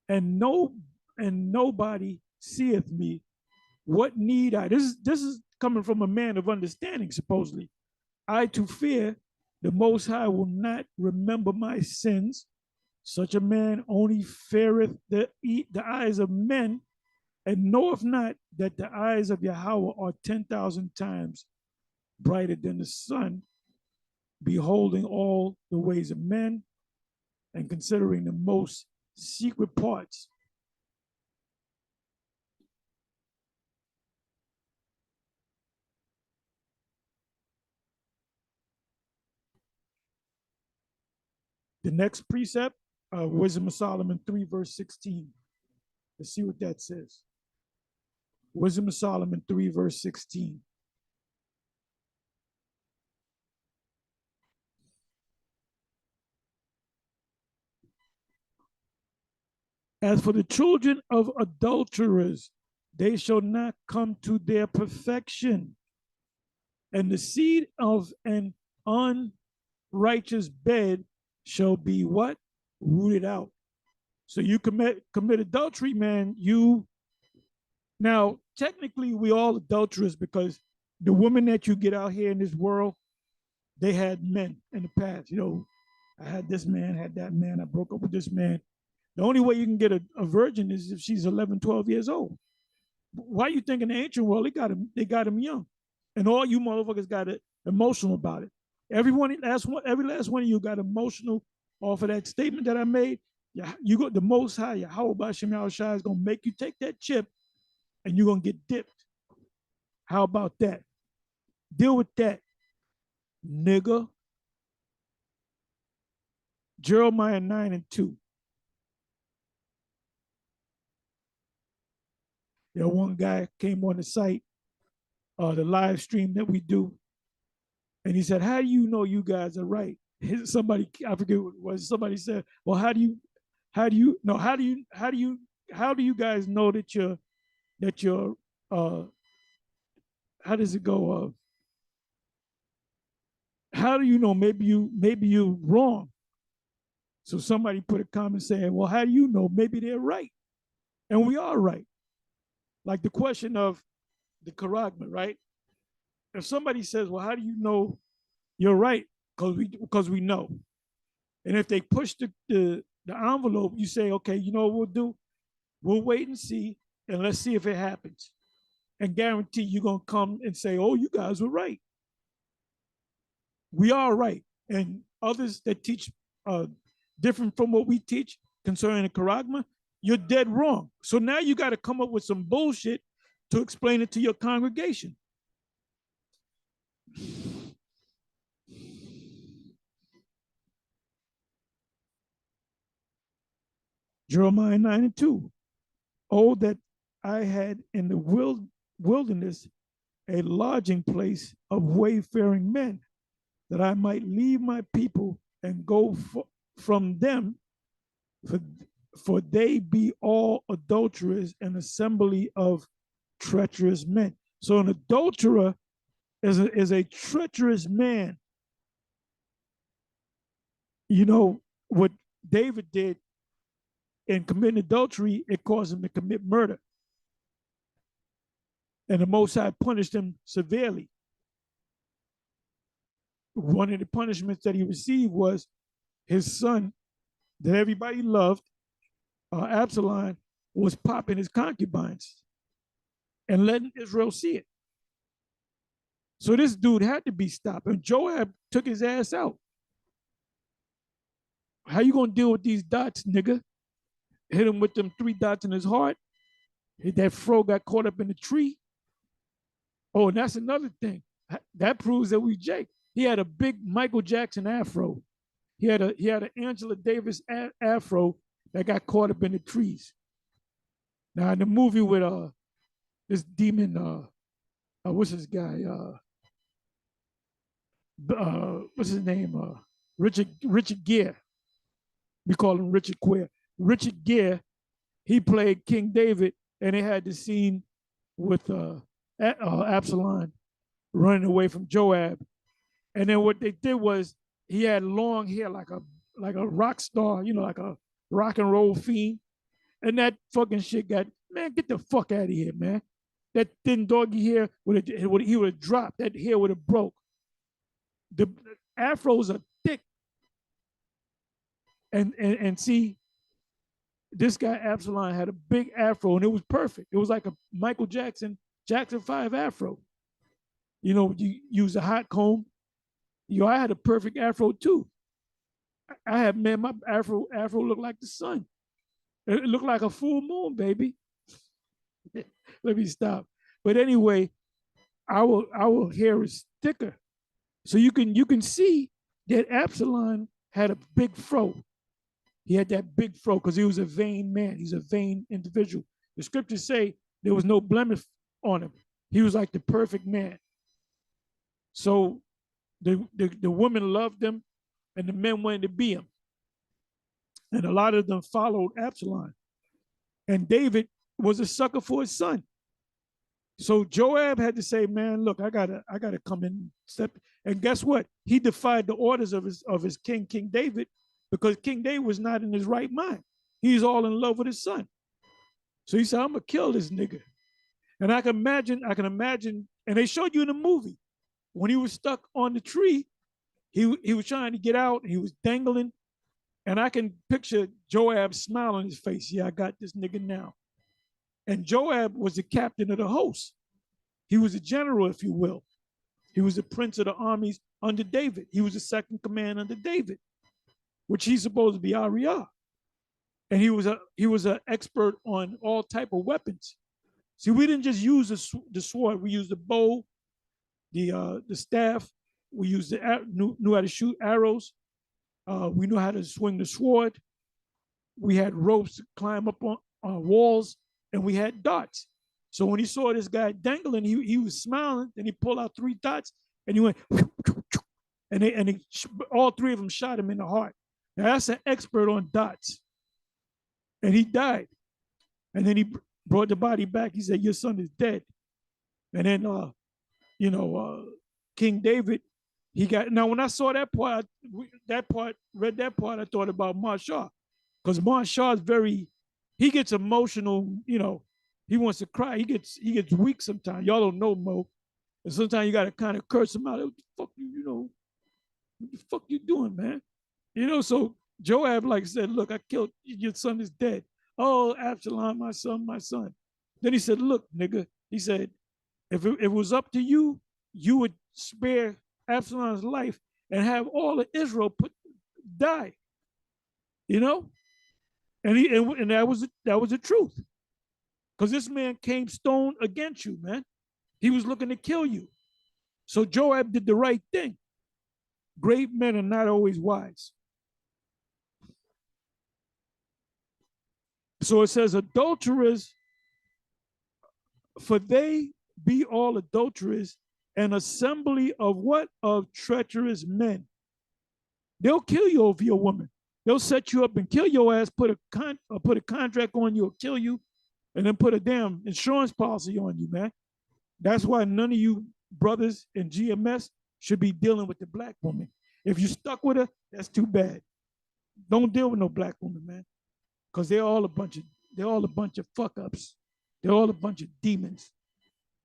and nobody seeth me. What need I? This is coming from a man of understanding, supposedly. I to fear the Most High will not remember my sins. Such a man only feareth the eyes of men, and knoweth not that the eyes of Yahawah are 10,000 times brighter than the sun, beholding all the ways of men and considering the most secret parts. The next precept, Wisdom of Solomon 3 verse 16. Let's see what that says. Wisdom of Solomon 3 verse 16. As for the children of adulterers, they shall not come to their perfection. And the seed of an unrighteous bed shall be what? Rooted out. So you commit adultery, man. Now, technically, we all adulterers because the women that you get out here in this world, they had men in the past. You know, I had this man, had that man, I broke up with this man. The only way you can get a virgin is if she's 11, 12 years old. Why you think in the ancient world they got him young? And all you motherfuckers got it emotional about it. Every last one of you got emotional off of that statement that I made. Yeah, you got the Most High, Yahawashi is gonna make you take that chip and you're gonna get dipped. How about that? Deal with that, nigga. Jeremiah 9 and 2. You know, one guy came on the site, the live stream that we do, and he said, "How do you know you guys are right?" Somebody, I forget what it was. Somebody said, "Well, how do you guys know that you're how does it go? How do you know? Maybe you're wrong." So somebody put a comment saying, "Well, how do you know? Maybe they're right, and we are right." Like the question of the charagma, right? If somebody says, "Well, how do you know you're right?" Because we know. And if they push the envelope, you say, "Okay, you know what we'll do? We'll wait and see, and let's see if it happens." And guarantee you're gonna come and say, "Oh, you guys were right." We are right, and others that teach different from what we teach, concerning the charagma, you're dead wrong. So now you got to come up with some bullshit to explain it to your congregation. Jeremiah 9:2. Oh, that I had in the wilderness a lodging place of wayfaring men, that I might leave my people and go from them, for they be all adulterers, an assembly of treacherous men. So an adulterer is a treacherous man. You know, what David did in committing adultery, it caused him to commit murder. And the Most High punished him severely. One of the punishments that he received was his son, that everybody loved, Absalom, was popping his concubines and letting Israel see it. So this dude had to be stopped. And Joab took his ass out. How you gonna deal with these dots, nigga? Hit him with them 3 dots in his heart. That fro got caught up in the tree. Oh, and that's another thing. That proves that we Jake. He had a big Michael Jackson afro. He had an Angela Davis afro that got caught up in the trees. Now in the movie with this demon, what's this guy? What's his name? Richard Gere. We call him Richard Queer. Richard Gere, he played King David, and they had the scene with Absalom running away from Joab. And then what they did was he had long hair like a rock star, you know, like a rock and roll fiend. And that fucking shit got, man, get the fuck out of here, man. That thin doggy hair, he would have dropped. That hair would have broke. The afros are thick. And see, this guy Absalom had a big afro, and it was perfect. It was like a Michael Jackson 5 afro. You know, you use a hot comb. You know, I had a perfect afro too. I had, man, my afro looked like the sun. It looked like a full moon, baby. Let me stop. But anyway, our hair is thicker. So you can see that Absalom had a big fro. He had that big fro because he was a vain man. He's a vain individual. The scriptures say there was no blemish on him. He was like the perfect man. So the women loved him, and the men wanted to be him. And a lot of them followed Absalom. And David was a sucker for his son. So Joab had to say, man, look, I gotta come in step. And guess what? He defied the orders of his king, King David, because King David was not in his right mind. He's all in love with his son. So he said, I'm gonna kill this nigga. And I can imagine, and they showed you in the movie, when he was stuck on the tree, he was trying to get out, he was dangling. And I can picture Joab's smile on his face. Yeah, I got this nigga now. And Joab was the captain of the host. He was a general, if you will. He was the prince of the armies under David. He was the second command under David, which he's supposed to be Ariyah. And he was an expert on all type of weapons. See, we didn't just use the sword. We used the bow, the staff. We used knew how to shoot arrows. We knew how to swing the sword. We had ropes to climb up on walls, and we had darts. So when he saw this guy dangling, he was smiling. Then he pulled out 3 darts, and he went, and all 3 of them shot him in the heart. Now that's an expert on darts. And he died. And then he brought the body back. He said, your son is dead. And then, King David, he got, now when I saw that part, read that part, I thought about Marshall. Because Marshall is he gets emotional, you know, he wants to cry. He gets weak sometimes. Y'all don't know Mo. And sometimes you got to kind of curse him out. What the fuck what the fuck you doing, man? You know, so Joab said, look, I killed, your son is dead. Oh, Absalom, my son. Then he said, look, nigga, he said, if it was up to you, you would spare Absalom's life and have all of Israel die, you know? And that was the truth. Because this man came stone against you, man. He was looking to kill you. So Joab did the right thing. Great men are not always wise. So it says, adulterers, for they be all adulterers, an assembly of what? Of treacherous men. They'll kill you over your woman. They'll set you up and kill your ass, put a contract on you, or kill you, and then put a damn insurance policy on you, man. That's why none of you brothers in GMS should be dealing with the black woman. If you stuck with her, that's too bad. Don't deal with no black woman, man, because they're all a bunch of fuck ups. They're all a bunch of demons.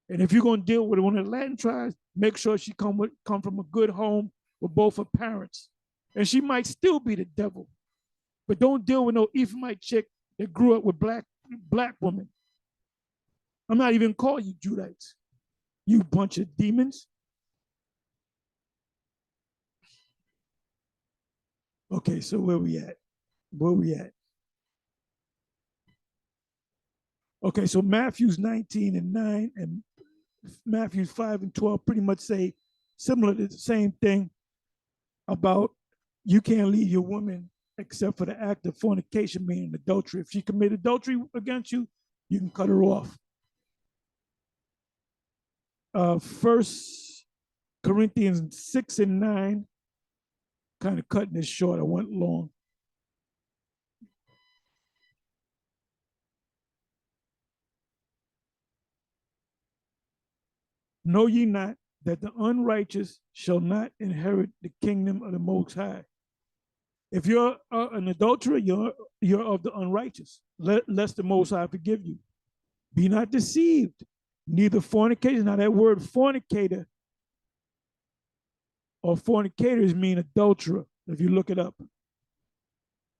And if you're gonna deal with one of the Latin tribes, make sure she come from a good home with both her parents. And she might still be the devil, but don't deal with no Ephraimite chick that grew up with black women. I'm not even calling you Judites, you bunch of demons. Okay, so where we at? Okay, so Matthews 19:9 and Matthews 5:12 pretty much say similar to the same thing about you can't leave your woman except for the act of fornication, meaning adultery. If she committed adultery against you, you can cut her off. 1 Corinthians 6:9, kind of cutting this short. I went long. Know ye not that the unrighteous shall not inherit the kingdom of the Most High? If you're an adulterer, you're of the unrighteous, lest the Most High forgive you. Be not deceived, neither fornicators. Now that word fornicator or fornicators mean adulterer, if you look it up.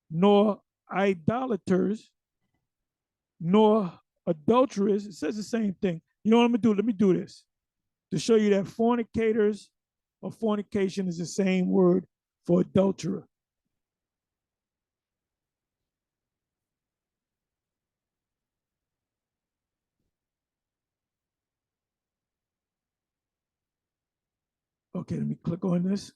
Nor idolaters, nor adulterers. It says the same thing. You know what I'm gonna do? Let me do this to show you that fornicators or fornication is the same word for adulterer. Okay, let me click on this.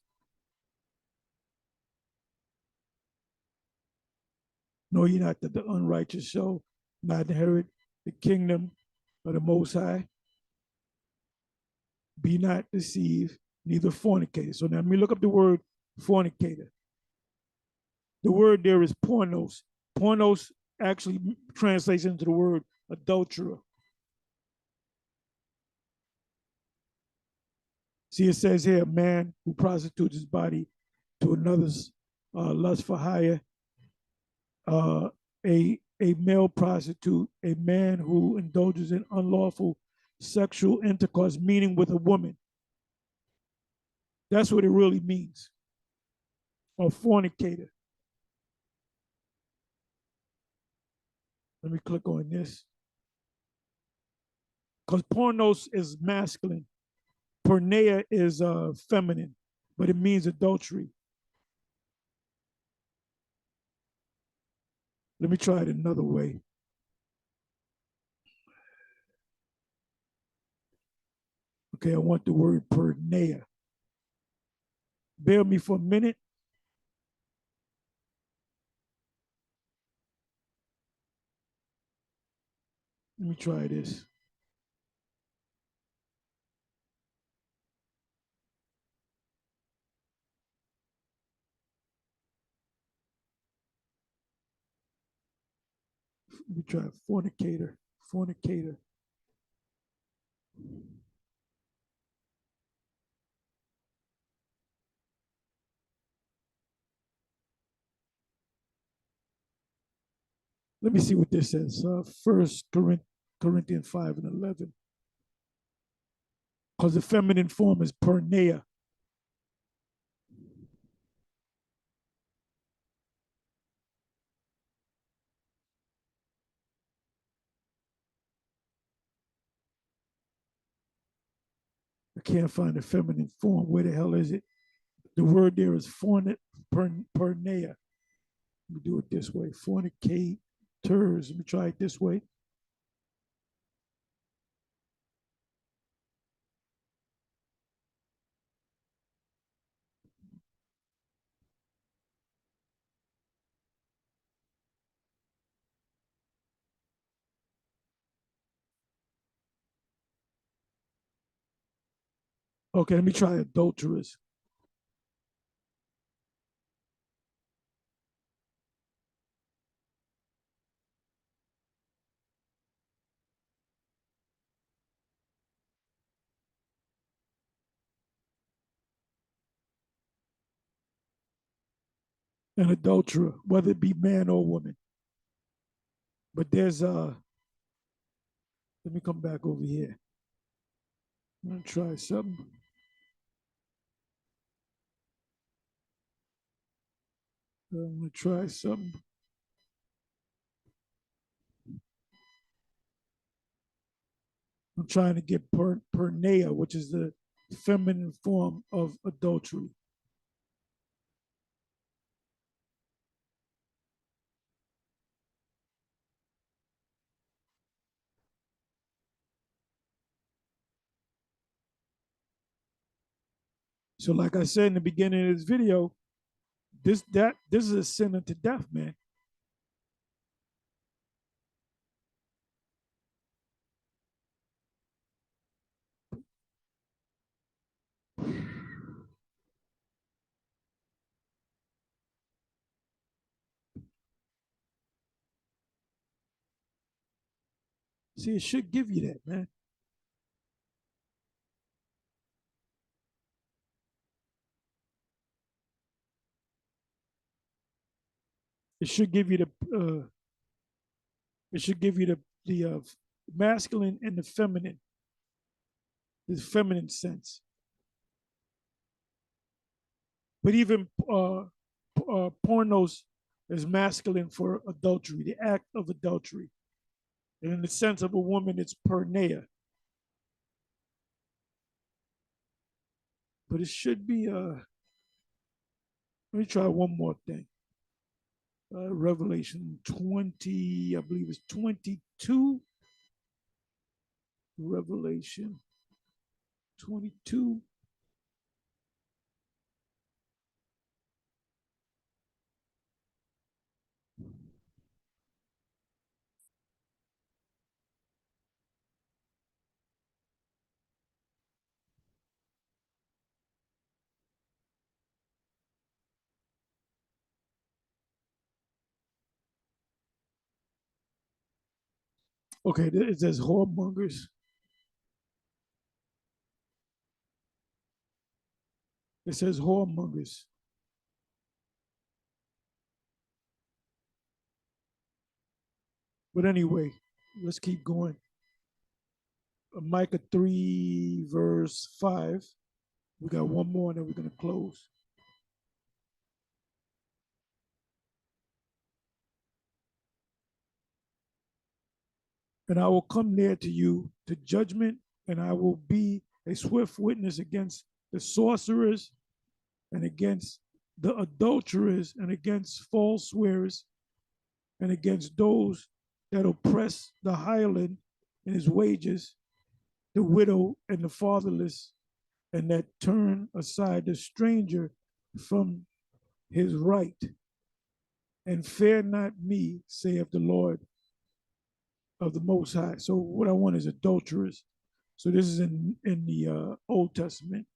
Know ye not that the unrighteous shall not inherit the kingdom of the Most High? Be not deceived, neither fornicator. So now let me look up the word fornicator. The word there is pornos. Pornos actually translates into the word adulterer. See, it says here, a man who prostitutes his body to another's lust for hire, a male prostitute, a man who indulges in unlawful sexual intercourse, meaning with a woman. That's what it really means. Or fornicator. Let me click on this. Because pornos is masculine. Porneia is feminine, but it means adultery. Let me try it another way. Okay, I want the word porneia. Bear with me for a minute. Let me try this. Let me try fornicator. Fornicator. Let me see what this says. 1 Corinthians 5:11. Because the feminine form is porneia. I can't find the feminine form. Where the hell is it? The word there is porneia. Let me do it this way. Fornicators. Let me try it this way. Okay, let me try adulterers. An adulterer, whether it be man or woman. But there's let me come back over here. I'm gonna try something. I'm gonna try something. I'm trying to get porneia, which is the feminine form of adultery. So, like I said in the beginning of this video, this is a sin unto death, man. See, it should give you that, man. It should give you the masculine and the feminine, the feminine sense. But even pornos is masculine for adultery, the act of adultery. And in the sense of a woman, it's porneia. But it should be, let me try one more thing. Revelation 20, I believe it's 22. Revelation 22. Okay, it says whoremongers. It says whoremongers. But anyway, let's keep going. Micah 3, verse 5. We got one more and then we're going to close. And I will come near to you to judgment, and I will be a swift witness against the sorcerers and against the adulterers and against false swearers and against those that oppress the hireling in his wages, the widow and the fatherless, and that turn aside the stranger from his right. And fear not me, saith the Lord of the Most High. So what I want is adulterers. So this is in the Old Testament.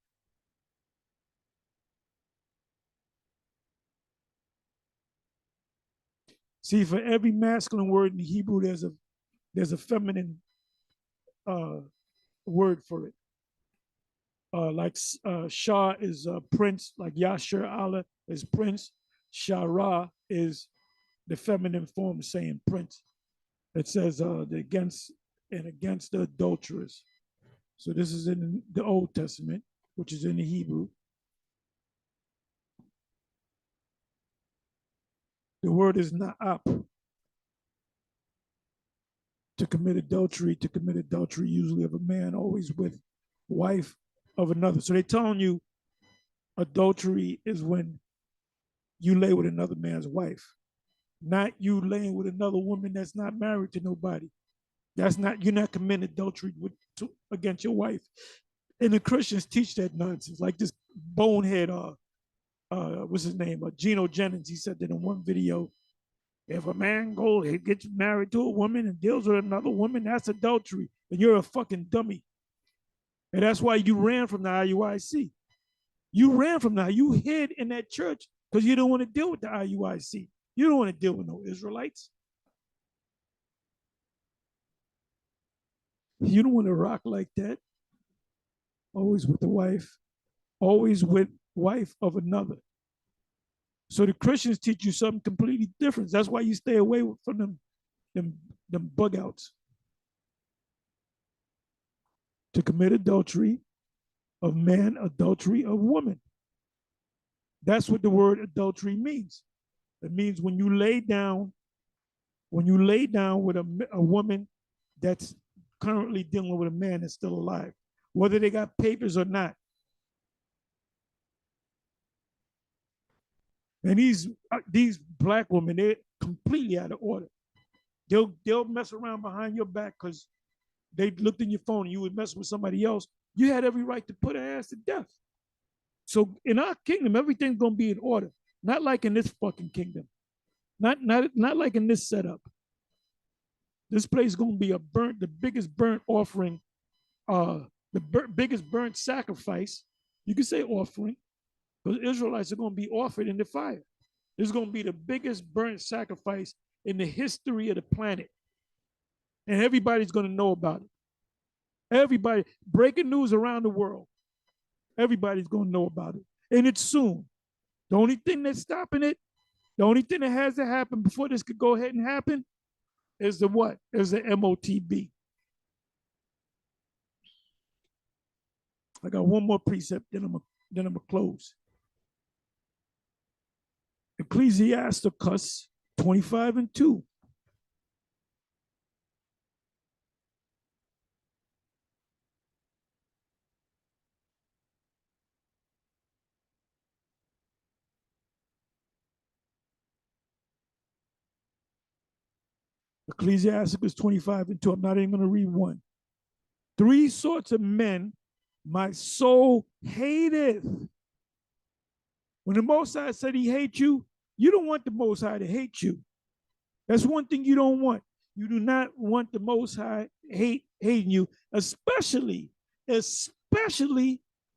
See, for every masculine word in the Hebrew, there's a feminine word for it. Like Shah is prince, like Yasher Allah is prince. Shara is the feminine form saying prince. It says the against the adulterers. So this is in the Old Testament, which is in the Hebrew. The word is na'ap. To commit adultery usually of a man, always with wife of another. So they're telling you adultery is when you lay with another man's wife. not you laying with another woman that's not married to nobody. That's not, you're not committing adultery against your wife. And the Christians teach that nonsense. Like this bonehead, what's his name? Geno Jennings. He said that in one video, if a man he gets married to a woman and deals with another woman, that's adultery. And you're a fucking dummy. And that's why you ran from the IUIC. You ran from that. You hid in that church because you don't want to deal with the IUIC. You don't want to deal with no Israelites. You don't want to rock like that. Always with the wife. Always with wife of another. So the Christians teach you something completely different. That's why you stay away from them bug outs. To commit adultery of man, adultery of woman. That's what the word adultery means. It means when you lay down with a woman that's currently dealing with a man that's still alive, whether they got papers or not. And these black women, they're completely out of order. They'll mess around behind your back because they looked in your phone and you would mess with somebody else. You had every right to put her ass to death. So in our kingdom, everything's gonna be in order. Not like in this fucking kingdom. Not like in this setup. This place is gonna be the biggest burnt offering, biggest burnt sacrifice. You can say offering, because Israelites are gonna be offered in the fire. This is gonna be the biggest burnt sacrifice in the history of the planet. And everybody's gonna know about it. Everybody, breaking news around the world. Everybody's gonna know about it. And it's soon. The only thing that's stopping it, the only thing that has to happen before this could go ahead and happen is the what? Is the MOTB. I got one more precept, then I'm gonna close. Ecclesiasticus 25:2. Ecclesiasticus 25:2. I'm not even going to read one. 3 sorts of men my soul hateth. When the Most High said he hates you, you don't want the Most High to hate you. That's one thing you don't want. You do not want the Most High hating you, especially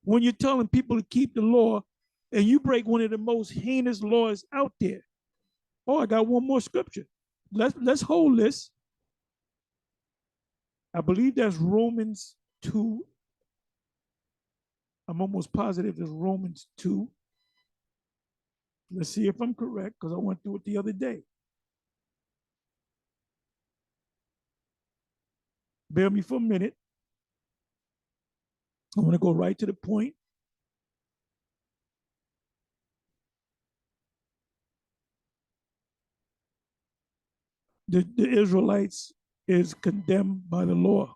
when you're telling people to keep the law and you break one of the most heinous laws out there. Oh, I got one more scripture. Let's hold this. I believe that's Romans 2. I'm almost positive it's Romans 2. Let's see if I'm correct, because I went through it the other day. Bear me for a minute. I want to go right to the point. The Israelites is condemned by the law.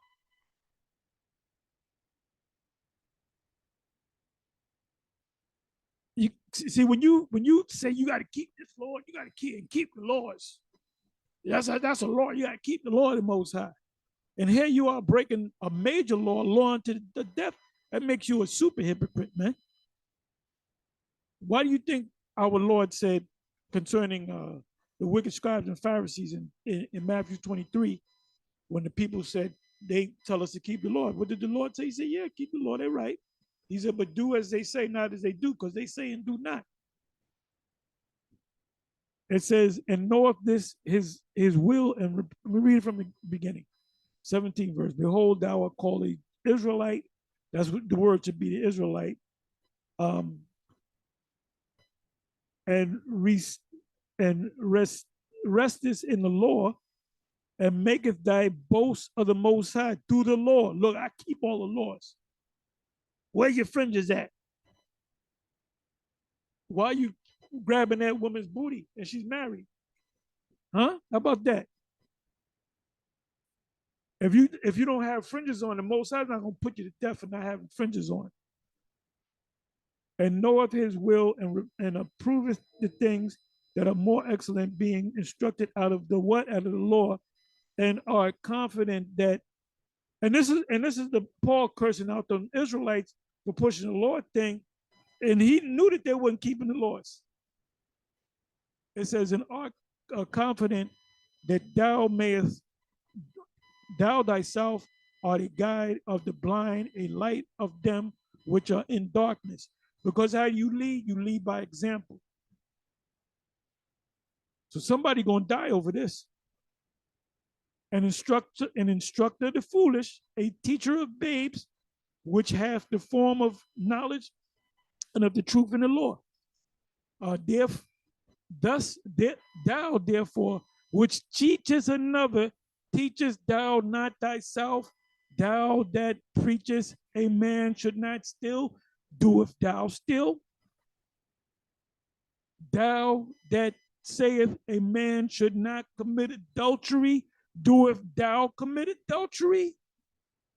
You see, when you say you got to keep this law, you got to keep the laws. That's a law. You got to keep the law of the Most High. And here you are breaking a major law unto the death. That makes you a super hypocrite, man. Why do you think our Lord said concerning the wicked scribes and Pharisees in Matthew 23, when the people said they tell us to keep the law? What did the Lord say? He said, yeah, keep the law. They're right. He said, but do as they say, not as they do, because they say and do not. It says, and knoweth this his will, and let me read it from the beginning. 17th verse. Behold, thou art called an Israelite. That's what the word should be, the Israelite. And restest in the law, and maketh thy boast of the Most High through the law. Look, I keep all the laws. Where your fringes at? Why are you grabbing that woman's booty and she's married? Huh? How about that? If you don't have fringes on, the Most High is not going to put you to death for not having fringes on. And knoweth his will and approveth the things that are more excellent, being instructed out of the what? Out of the law, and are confident that, and this is the Paul cursing out the Israelites for pushing the Lord thing, and he knew that they weren't keeping the laws. It says, and are confident that thou mayest, thou thyself art a guide of the blind, a light of them which are in darkness. Because how you lead by example. So somebody gonna die over this. An instructor of the foolish, a teacher of babes, which hath the form of knowledge and of the truth in the law. Thou therefore, which teachest another, teachest thou not thyself? Thou that preachest a man should not steal, doeth thou still? Thou that sayeth a man should not commit adultery, doeth thou commit adultery?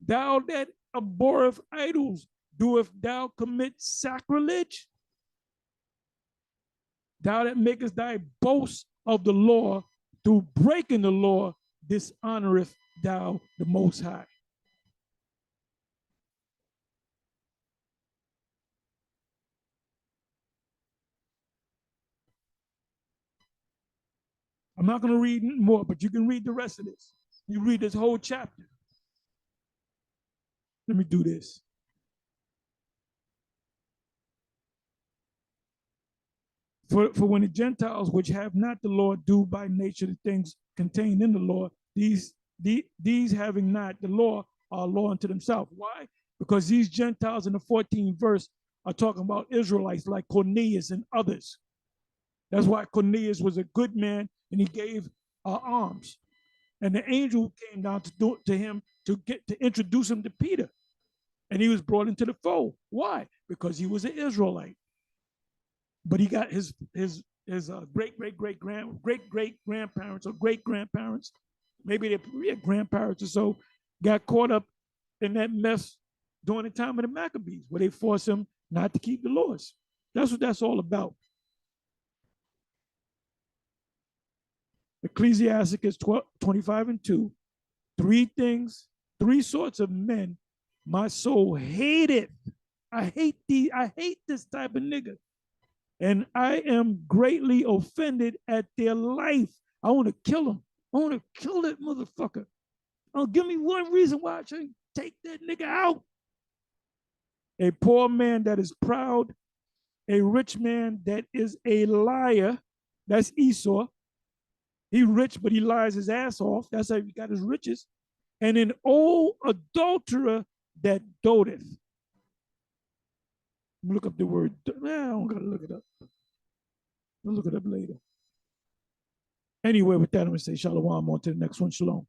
Thou that abhorreth idols, doeth thou commit sacrilege? Thou that makest thy boast of the law, through breaking the law, dishonoreth thou the Most High. I'm not going to read more, but you can read the rest of this. You read this whole chapter. Let me do this. For when the Gentiles, which have not the law, do by nature the things contained in the law, these having not the law are law unto themselves. Why? Because these Gentiles in the 14th verse are talking about Israelites like Cornelius and others. That's why Cornelius was a good man and he gave alms. And the angel came down to him to introduce him to Peter. And he was brought into the fold. Why? Because he was an Israelite. But he got his great grandparents or great grandparents, maybe their grandparents or so, got caught up in that mess during the time of the Maccabees, where they forced him not to keep the laws. That's what that's all about. Ecclesiasticus 25:2. Three sorts of men my soul hateth. I hate this type of nigga. And I am greatly offended at their life. I want to kill them. I want to kill that motherfucker. Oh, give me one reason why I should take that nigga out. A poor man that is proud, a rich man that is a liar. That's Esau. He rich, but he lies his ass off. That's how he got his riches. And an old adulterer that doteth. Look up the word. Nah, I don't gotta look it up. I'll look it up later. Anyway, with that, I'm gonna say shalom on to the next one. Shalom.